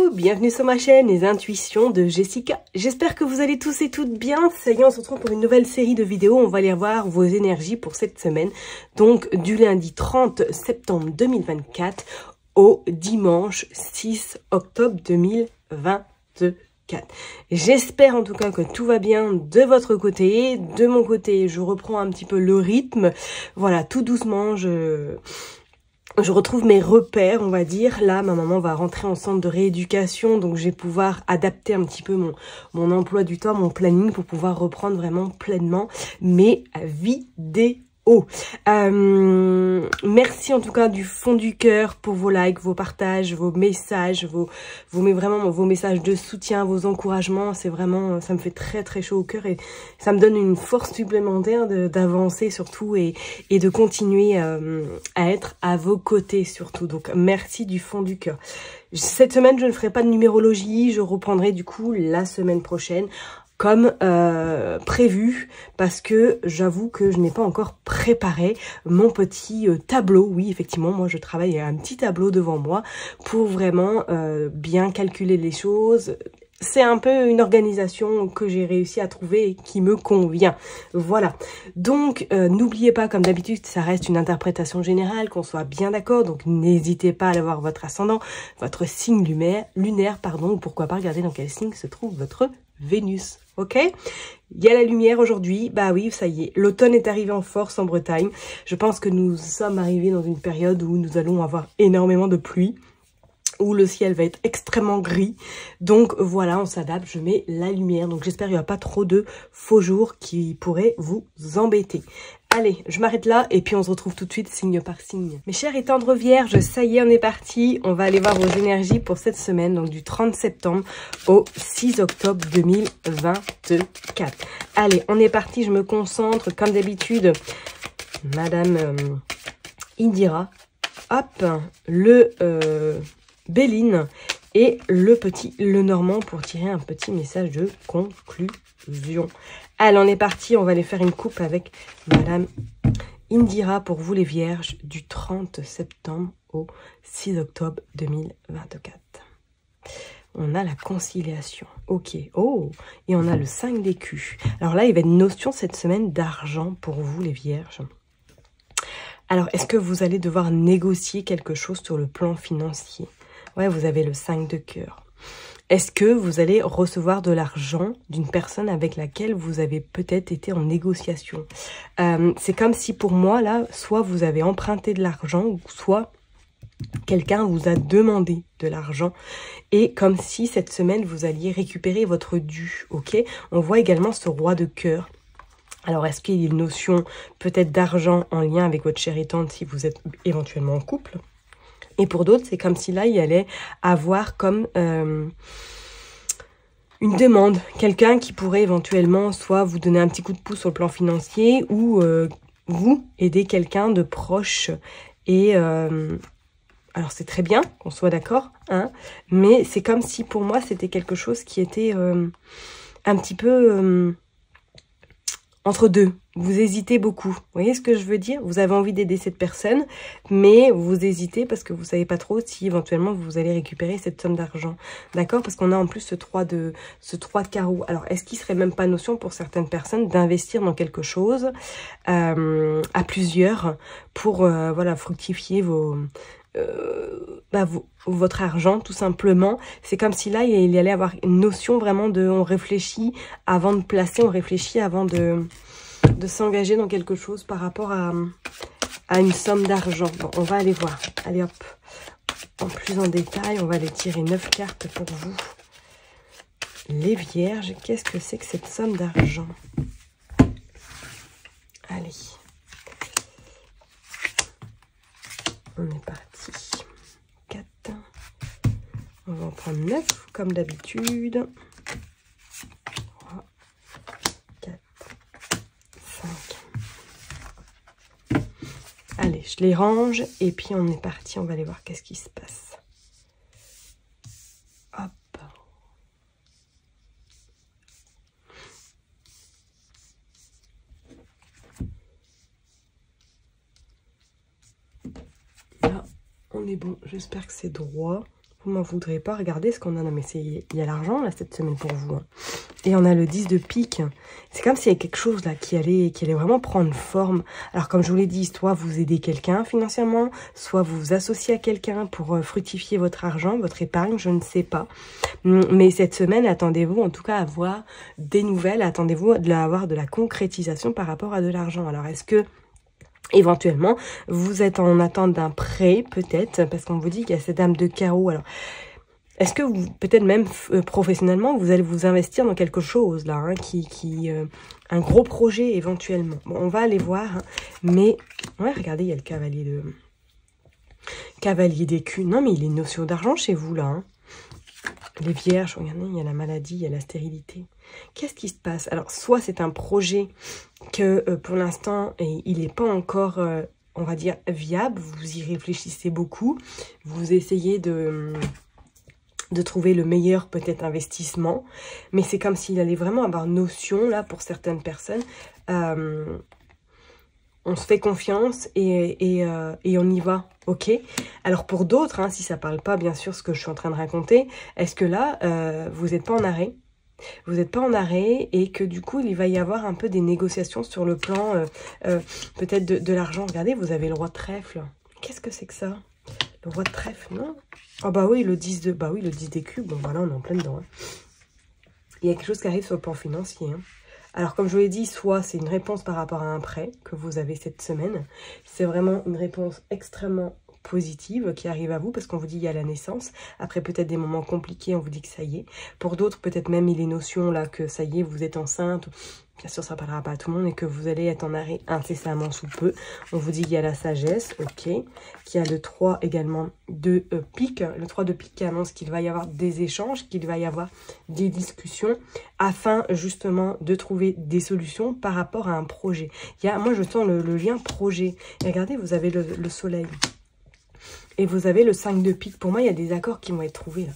Coucou, bienvenue sur ma chaîne Les Intuitions de Jessica. J'espère que vous allez tous et toutes bien. Ça y est, on se retrouve pour une nouvelle série de vidéos. On va aller voir vos énergies pour cette semaine. Donc du lundi 30 septembre 2024 au dimanche 6 octobre 2024. J'espère en tout cas que tout va bien de votre côté. De mon côté, je reprends un petit peu le rythme. Voilà, tout doucement, je retrouve mes repères, on va dire. Là, ma maman va rentrer en centre de rééducation, donc je vais pouvoir adapter un petit peu mon emploi du temps, mon planning, pour pouvoir reprendre vraiment pleinement mes vidéos. Merci en tout cas du fond du cœur pour vos likes, vos partages, vos messages, vos messages de soutien, vos encouragements. C'est vraiment, ça me fait très très chaud au cœur et ça me donne une force supplémentaire d'avancer surtout et de continuer à être à vos côtés surtout. Donc merci du fond du cœur. Cette semaine je ne ferai pas de numérologie, je reprendrai du coup la semaine prochaine comme prévu, parce que j'avoue que je n'ai pas encore préparé mon petit tableau. Oui, effectivement, moi je travaille à un petit tableau devant moi pour vraiment bien calculer les choses. C'est un peu une organisation que j'ai réussi à trouver et qui me convient. Voilà. Donc, n'oubliez pas, comme d'habitude, ça reste une interprétation générale, qu'on soit bien d'accord. Donc, n'hésitez pas à aller voir votre ascendant, votre signe lunaire, pardon, ou pourquoi pas regarder dans quel signe se trouve votre Vénus. Ok, il y a la lumière aujourd'hui. Bah oui, ça y est, l'automne est arrivé en force en Bretagne. Je pense que nous sommes arrivés dans une période où nous allons avoir énormément de pluie, où le ciel va être extrêmement gris. Donc voilà, on s'adapte, je mets la lumière. Donc j'espère qu'il n'y aura pas trop de faux jours qui pourraient vous embêter. Allez, je m'arrête là et puis on se retrouve tout de suite signe par signe. Mes chers et tendres vierges, ça y est, on est parti. On va aller voir vos énergies pour cette semaine, donc du 30 septembre au 6 octobre 2024. Allez, on est parti, je me concentre comme d'habitude. Madame Indira, hop, le Béline et le petit Lenormand pour tirer un petit message de conclusion. Allez, on est parti, on va aller faire une coupe avec Madame Indira pour vous les vierges du 30 septembre au 6 octobre 2024. On a la conciliation, ok, oh, et on a le 5 d'écus. Alors là, il va y avoir une notion cette semaine d'argent pour vous les vierges. Alors, est-ce que vous allez devoir négocier quelque chose sur le plan financier? Ouais, vous avez le 5 de cœur. Est-ce que vous allez recevoir de l'argent d'une personne avec laquelle vous avez peut-être été en négociation? C'est comme si pour moi, là, soit vous avez emprunté de l'argent, ou soit quelqu'un vous a demandé de l'argent. Et comme si cette semaine, vous alliez récupérer votre dû, ok? On voit également ce roi de cœur. Alors, est-ce qu'il y a une notion peut-être d'argent en lien avec votre chère tante si vous êtes éventuellement en couple? Et pour d'autres, c'est comme si là, il allait avoir comme une demande. Quelqu'un qui pourrait éventuellement soit vous donner un petit coup de pouce sur le plan financier ou vous aider quelqu'un de proche. Et alors, c'est très bien qu'on soit d'accord, hein, mais c'est comme si pour moi, c'était quelque chose qui était un petit peu entre deux. Vous hésitez beaucoup. Vous voyez ce que je veux dire? Vous avez envie d'aider cette personne, mais vous hésitez parce que vous savez pas trop si éventuellement vous allez récupérer cette somme d'argent. D'accord? Parce qu'on a en plus ce 3 de carreau. Alors, est-ce qu'il serait même pas notion pour certaines personnes d'investir dans quelque chose à plusieurs pour voilà, fructifier votre argent tout simplement. C'est comme si là il y allait avoir une notion vraiment de on réfléchit avant de placer, on réfléchit avant de s'engager dans quelque chose par rapport à une somme d'argent. Bon, on va aller voir. Allez hop, en plus en détail, on va aller tirer 9 cartes pour vous les vierges. Qu'est-ce que c'est que cette somme d'argent? Allez, on est parti. 4. On va en prendre 9 comme d'habitude. 3, 4, 5. Allez, je les range et puis on est parti. On va aller voir qu'est-ce qui se passe. Hop. Là, on est bon. J'espère que c'est droit. Vous m'en voudrez pas, regardez ce qu'on a. Non mais il y a l'argent là cette semaine pour vous. Hein. Et on a le 10 de pique. C'est comme s'il y avait quelque chose là qui allait vraiment prendre forme. Alors comme je vous l'ai dit, soit vous aidez quelqu'un financièrement, soit vous vous associez à quelqu'un pour fructifier votre argent, votre épargne, je ne sais pas. Mais cette semaine, attendez-vous en tout cas à avoir des nouvelles, attendez-vous à avoir de la concrétisation par rapport à de l'argent. Alors est-ce que éventuellement, vous êtes en attente d'un prêt, peut-être, parce qu'on vous dit qu'il y a cette dame de carreau. Alors, est-ce que vous, peut-être même professionnellement, vous allez vous investir dans quelque chose, là, hein, un gros projet, éventuellement. Bon, on va aller voir, hein, mais, ouais, regardez, il y a le cavalier d'écu. Non, mais il y a une notion d'argent chez vous, là, hein. Les vierges, regardez, il y a la maladie, il y a la stérilité. Qu'est-ce qui se passe? Alors, soit c'est un projet que pour l'instant, il n'est pas encore, on va dire, viable. Vous y réfléchissez beaucoup. Vous essayez de trouver le meilleur, peut-être, investissement. Mais c'est comme s'il allait vraiment avoir notion, là, pour certaines personnes. On se fait confiance et on y va, ok? Alors pour d'autres, hein, si ça parle pas, bien sûr, ce que je suis en train de raconter, est-ce que là, vous n'êtes pas en arrêt? Vous n'êtes pas en arrêt et que du coup, il va y avoir un peu des négociations sur le plan, peut-être de l'argent. Regardez, vous avez le roi de trèfle. Qu'est-ce que c'est que ça? Le roi de trèfle, non? Ah bah oui, le 10 de... Bah oui, le 10 d'écu, bon voilà, on est en plein dedans. Hein. Il y a quelque chose qui arrive sur le plan financier, hein. Alors, comme je vous l'ai dit, soit c'est une réponse par rapport à un prêt que vous avez cette semaine. C'est vraiment une réponse extrêmement positive qui arrive à vous parce qu'on vous dit il y a la naissance. Après, peut-être des moments compliqués, on vous dit que ça y est. Pour d'autres, peut-être même il y a les notions là que ça y est, vous êtes enceinte. Bien sûr, ça ne parlera pas à tout le monde et que vous allez être en arrêt incessamment sous peu. On vous dit qu'il y a la sagesse, ok. Qu'il y a le 3 également de pique. Le 3 de pique qui annonce qu'il va y avoir des échanges, qu'il va y avoir des discussions afin justement de trouver des solutions par rapport à un projet. Moi, je sens le lien projet. Et regardez, vous avez le soleil. Et vous avez le 5 de pique. Pour moi, il y a des accords qui vont être trouvés là.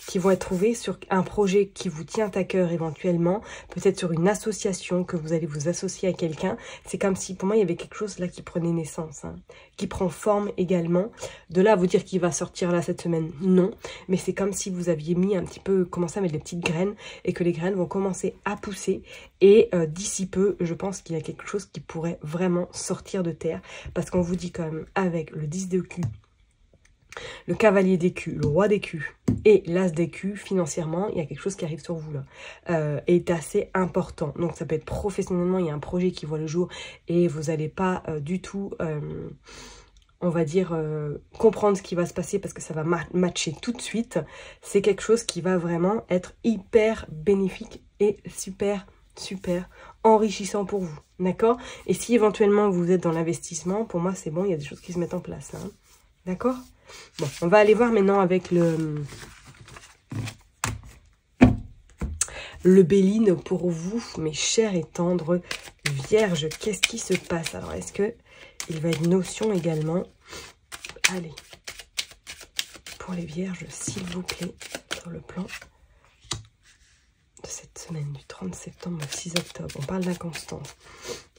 Qui vont être trouvés sur un projet qui vous tient à cœur éventuellement. Peut-être sur une association que vous allez vous associer à quelqu'un. C'est comme si, pour moi, il y avait quelque chose là qui prenait naissance. Hein, qui prend forme également. De là à vous dire qu'il va sortir là cette semaine, non. Mais c'est comme si vous aviez mis un petit peu, commencé à mettre des petites graines. Et que les graines vont commencer à pousser. Et d'ici peu, je pense qu'il y a quelque chose qui pourrait vraiment sortir de terre. Parce qu'on vous dit quand même, avec le 10 de cul, le cavalier d'écu, le roi d'écu et l'as d'écu, financièrement, il y a quelque chose qui arrive sur vous là, est assez important. Donc ça peut être professionnellement, il y a un projet qui voit le jour et vous n'allez pas du tout, on va dire, comprendre ce qui va se passer parce que ça va matcher tout de suite. C'est quelque chose qui va vraiment être hyper bénéfique et super enrichissant pour vous, d'accord? Et si éventuellement vous êtes dans l'investissement, pour moi c'est bon, il y a des choses qui se mettent en place là, hein. D'accord? Bon, on va aller voir maintenant avec le Béline pour vous, mes chers et tendres vierges. Qu'est-ce qui se passe? Alors, est-ce que il va y avoir une notion également? Allez, pour les vierges, s'il vous plaît, sur le plan de cette semaine du 30 septembre au 6 octobre. On parle d'inconstance.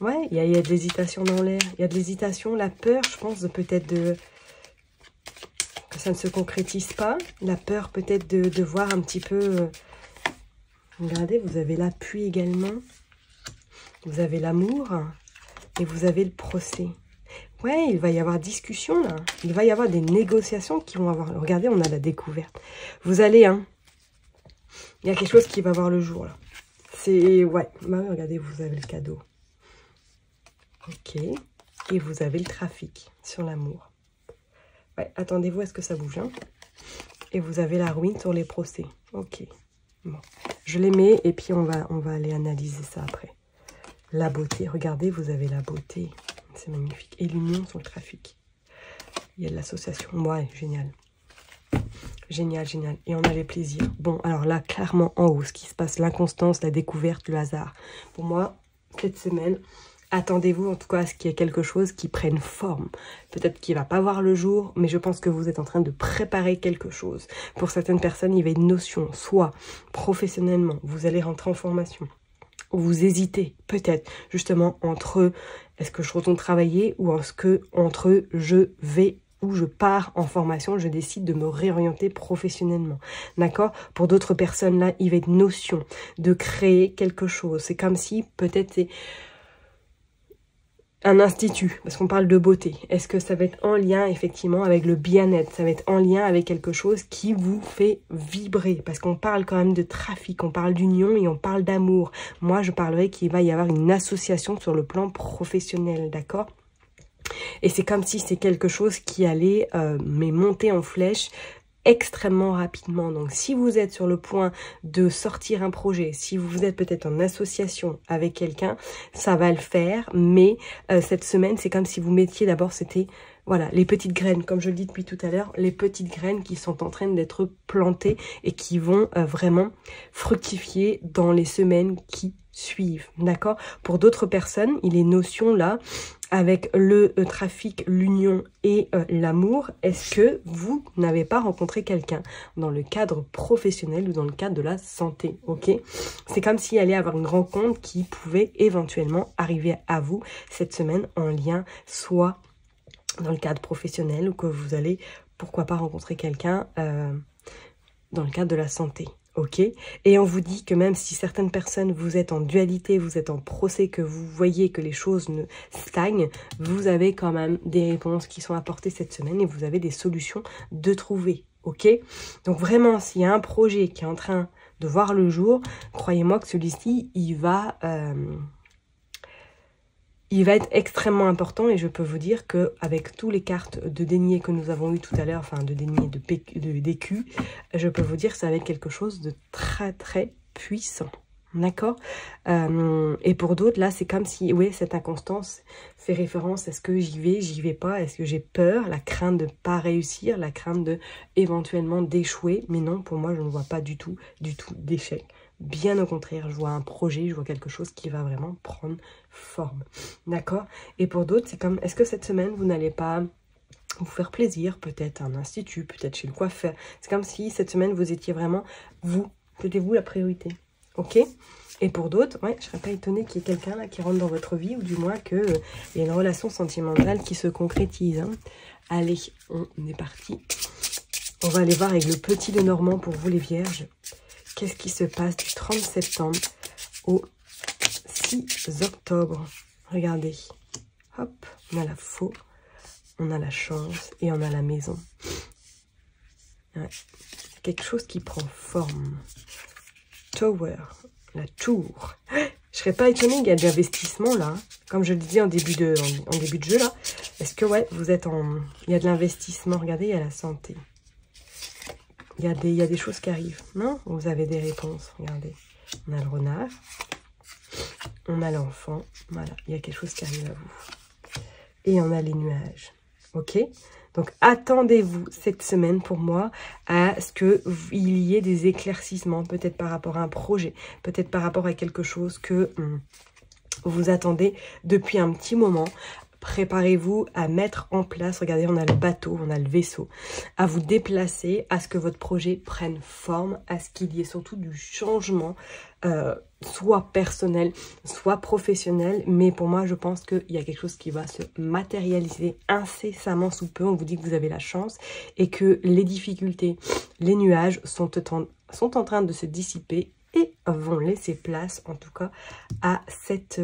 Ouais, il y a de l'hésitation dans l'air. Il y a de l'hésitation, la peur, je pense, peut-être de... que ça ne se concrétise pas. La peur peut-être de voir un petit peu... Regardez, vous avez l'appui également. Vous avez l'amour. Et vous avez le procès. Ouais, il va y avoir discussion là. Il va y avoir des négociations qui vont avoir... Regardez, on a la découverte. Vous allez, hein. Il y a quelque chose qui va voir le jour là. C'est... Ouais, bah, regardez, vous avez le cadeau. Ok. Et vous avez le trafic sur l'amour. Ouais, attendez-vous à ce que ça bouge. Hein. Et vous avez la ruine sur les procès. Ok. Bon. Je les mets et puis on va aller analyser ça après. La beauté. Regardez, vous avez la beauté. C'est magnifique. Et l'union sur le trafic. Il y a de l'association. Ouais, génial. Génial, génial. Et on a les plaisirs. Bon, alors là, clairement en haut, ce qui se passe, l'inconstance, la découverte, le hasard. Pour moi, cette semaine... Attendez-vous en tout cas à ce qu'il y ait quelque chose qui prenne forme. Peut-être qu'il ne va pas voir le jour, mais je pense que vous êtes en train de préparer quelque chose. Pour certaines personnes, il y avait une notion, soit professionnellement, vous allez rentrer en formation. Vous hésitez peut-être justement entre est-ce que je retourne travailler ou entre je vais où je pars en formation, je décide de me réorienter professionnellement. D'accord? Pour d'autres personnes, là, il va être notion de créer quelque chose. C'est comme si peut-être c'est un institut, parce qu'on parle de beauté. Est-ce que ça va être en lien effectivement avec le bien-être? Ça va être en lien avec quelque chose qui vous fait vibrer, parce qu'on parle quand même de trafic, on parle d'union et on parle d'amour. Moi, je parlerai qu'il va y avoir une association sur le plan professionnel, d'accord? Et c'est comme si c'est quelque chose qui allait mais monter en flèche extrêmement rapidement. Donc si vous êtes sur le point de sortir un projet, si vous êtes peut-être en association avec quelqu'un, ça va le faire, mais cette semaine c'est comme si vous mettiez d'abord, c'était voilà, les petites graines, comme je le dis depuis tout à l'heure, les petites graines qui sont en train d'être plantées et qui vont vraiment fructifier dans les semaines qui suivent, d'accord? Pour d'autres personnes, il est notion là, avec le trafic, l'union et l'amour, est-ce que vous n'avez pas rencontré quelqu'un dans le cadre professionnel ou dans le cadre de la santé, ok? C'est comme s'il allait avoir une rencontre qui pouvait éventuellement arriver à vous cette semaine en lien, soit dans le cadre professionnel ou que vous allez, pourquoi pas, rencontrer quelqu'un dans le cadre de la santé. Ok, et on vous dit que même si certaines personnes, vous êtes en dualité, vous êtes en procès, que vous voyez que les choses ne stagnent, vous avez quand même des réponses qui sont apportées cette semaine et vous avez des solutions de trouver. Ok, donc vraiment, s'il y a un projet qui est en train de voir le jour, croyez-moi que celui-ci, il va être extrêmement important et je peux vous dire qu'avec toutes les cartes de dénier que nous avons eues tout à l'heure, enfin de dénier de DQ, je peux vous dire que ça va être quelque chose de très très puissant. D'accord? Et pour d'autres, là, c'est comme si, oui, cette inconstance fait référence, est-ce que j'y vais pas? Est-ce que j'ai peur? La crainte de pas réussir, la crainte de éventuellement d'échouer. Mais non, pour moi, je ne vois pas du tout d'échec. Bien au contraire, je vois un projet, je vois quelque chose qui va vraiment prendre forme. D'accord? Et pour d'autres, c'est comme, est-ce que cette semaine, vous n'allez pas vous faire plaisir, peut-être à un institut, peut-être chez le coiffeur. C'est comme si cette semaine, vous étiez vraiment, c'était vous la priorité. Ok? Et pour d'autres, ouais, je ne serais pas étonnée qu'il y ait quelqu'un là qui rentre dans votre vie, ou du moins qu'il y ait une relation sentimentale qui se concrétise. Hein. Allez, on est parti. On va aller voir avec le petit Lenormand pour vous les vierges. Qu'est-ce qui se passe du 30 septembre au 6 octobre? Regardez. Hop, on a la faux, on a la chance et on a la maison. Ouais. Quelque chose qui prend forme. Tower, la tour. Je serais pas étonnée, il y a de l'investissement là. Comme je le disais en début de jeu là. Est-ce que ouais, vous êtes en... Il y a de l'investissement, regardez, il y a la santé. Il y a des choses qui arrivent. Non? Vous avez des réponses. Regardez. On a le renard. On a l'enfant. Voilà. Il y a quelque chose qui arrive à vous. Et on a les nuages. Ok? Donc, attendez-vous cette semaine, pour moi, à ce qu'il y ait des éclaircissements. Peut-être par rapport à un projet. Peut-être par rapport à quelque chose que vous attendez depuis un petit moment. Préparez-vous à mettre en place, regardez, on a le bateau, on a le vaisseau, à vous déplacer, à ce que votre projet prenne forme, à ce qu'il y ait surtout du changement, soit personnel, soit professionnel. Mais pour moi, je pense qu'il y a quelque chose qui va se matérialiser incessamment sous peu. On vous dit que vous avez la chance et que les difficultés, les nuages sont en train de se dissiper et vont laisser place, en tout cas, à cette,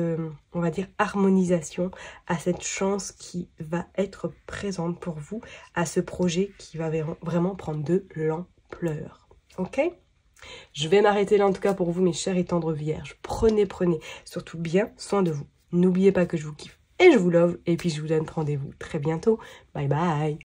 on va dire, harmonisation, à cette chance qui va être présente pour vous, à ce projet qui va vraiment prendre de l'ampleur. Ok? Je vais m'arrêter là, en tout cas, pour vous, mes chers et tendres vierges. Prenez surtout bien soin de vous. N'oubliez pas que je vous kiffe et je vous love. Et puis, je vous donne rendez-vous très bientôt. Bye bye!